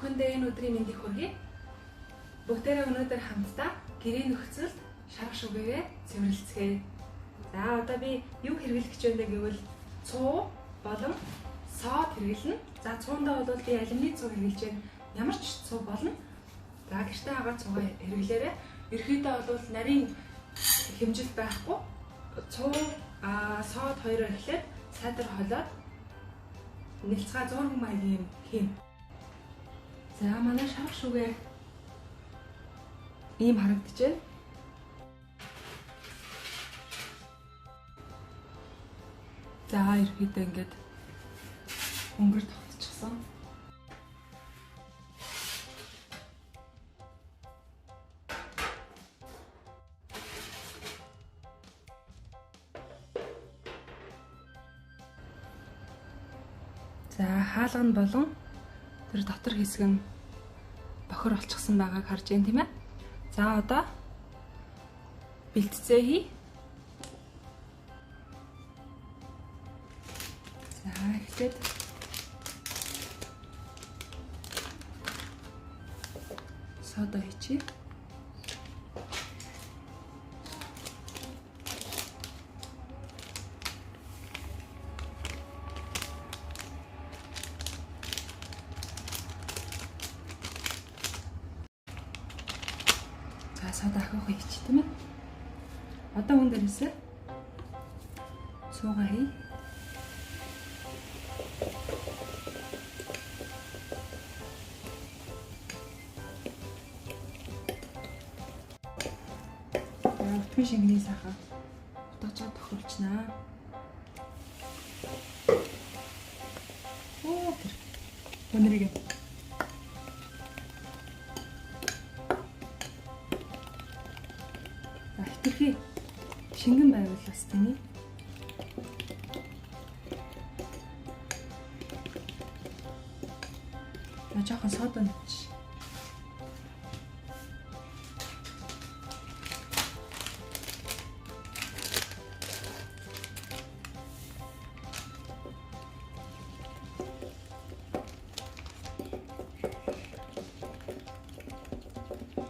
бүхэндээ энэ өдрийн мэндийг хүргэе. Бүгдээрээ өнөөдөр хамтдаа гэрээ нөхцөлд шарах шүгэгээ цэвэрлэцгээе. За одоо би юу хэрэглэх гэж байна гэвэл цуу болон сод хэрэглэнэ. За цуундаа бол би алюминий цуу хэрэглэж байна. Ямар ч цуу болно. За гэртээ байгаа цуугаа хэрэглээрэй. Ерхийдээ бол нарийн хэмжил байхгүй. Цуу сод хоёроо эхлээд садар холиод нэлцгаа 100 маягийн хийм. За манай шарах шүгээ ийм харагдаж байна. За ерхийдээ ингээд өнгөр тогтчихсон. За хаалган болон тэр дотор хэсэг нь бохор болчихсон байгааг харж байна тийм ээ. За одоо бэлтцээ хий. За эхлээд сода хийчихье. Сода ахиох хийчих тийм ээ. Одоо хүн дээрээсээ цуугаа хий. Өтгөн шингэний сахаа утгажгаа тохиолчнаа. Тэр өнөрийг хитрхи шингэн байвал бас тийм ээ. Жоохон сода нэж.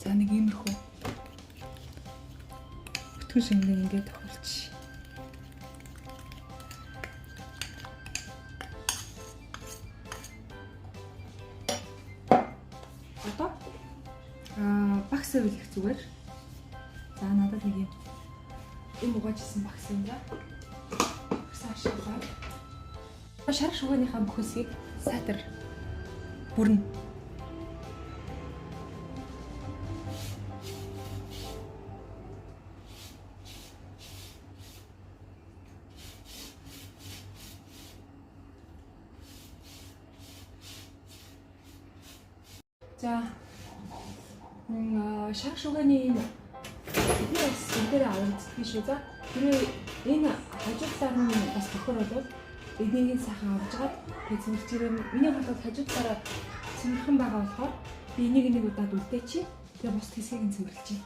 За нэг иймэрхүү өтгөн шингэн ингээд тохиолч. Одоо багс авилах зүгээр. За надад нэг юм угаажсэн багс юм да. Багсаа ашиглаад шарах шүгээнийхээ бүх хэсгийг сайтар бүрнэ. За шарах шүгээний би бас энэ авагддаг шүү. За тэрээ энэ хажууд талаар нь бас бохор болоод эднийгийн сайхан авчгаад тэг цэвэрлж ирэн. Миний бодлоор хажууд талаараа цэвэрхэн байгаа болохоор би энийг нэг удаад үлдээчихье. Тэгээ бус хэсгийг нь цэвэрлэчихье.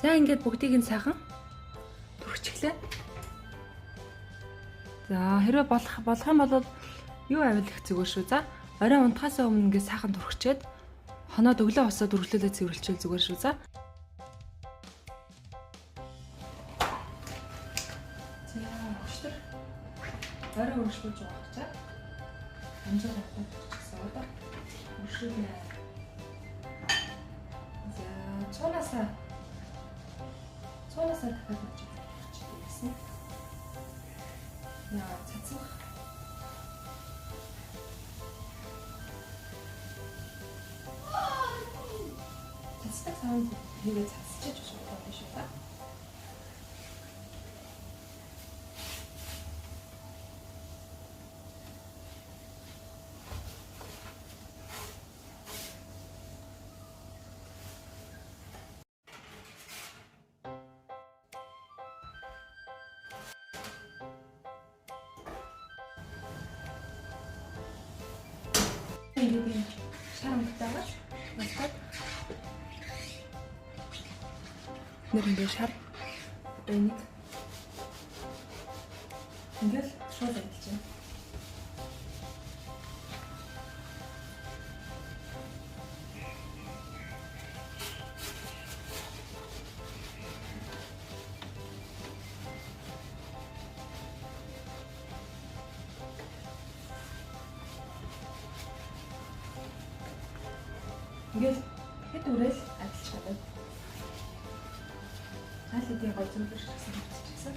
За ингээд бүгдийг нь сайхан түрхчихлээ. За хэрвээ болох юм бол юу авилах зүгээр шүү. За оройн унтахаас өмнө ингээд сайхан түрхчээд хоноод өглөө усаа дөрвөлөлөө цэвэрлчихвэл зүгээр шүү. За хөштөр оройн өршүүлж байгаа ч амжаа тавьчихсан одоо өршүүлнэ. За цуунаасаа дахиад очиж байсан. Яа цацах. Цацдаг саунд хийгээ цацчих гэж бодож шүү та. ингээд юм шар өнгөтэйгээс настад нэр ингээд шар энийг ингээд шууд адилж байна. Ингээд хэд үрэл адилж чадаад. Цааш хэдийн гол зүйл шигсэн хэвчээсэн.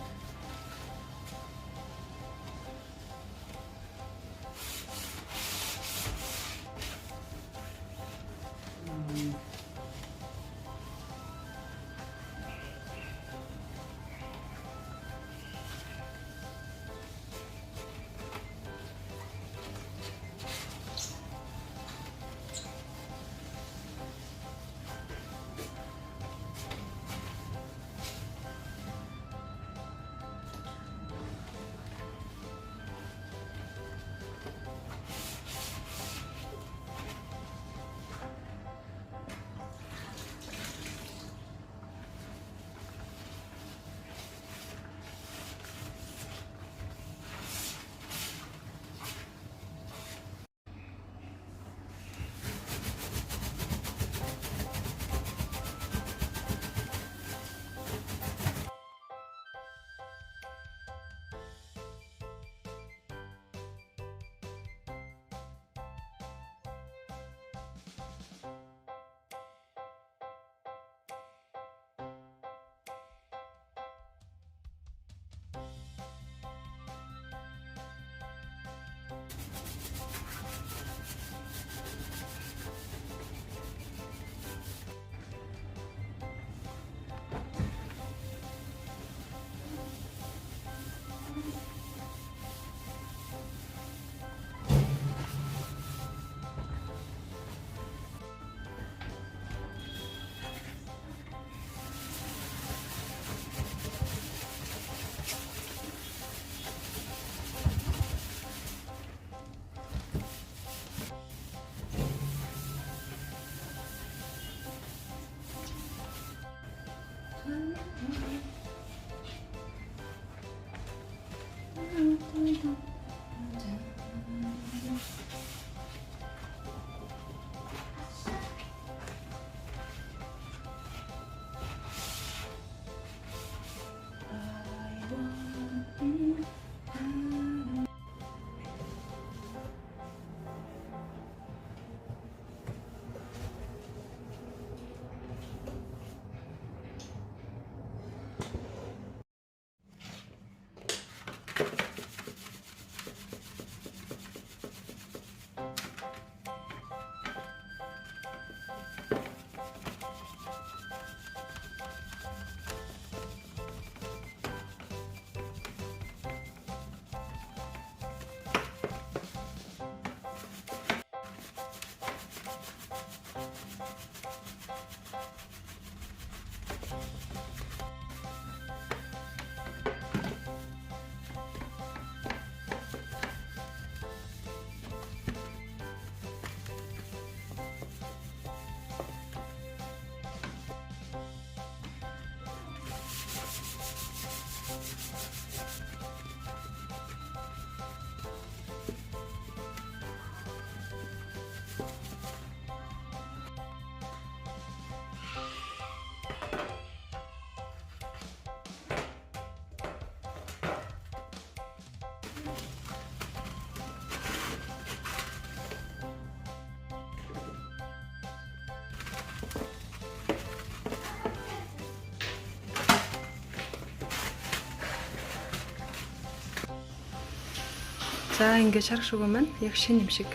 За ингээд шарах шугам маань яг шинэ юм шиг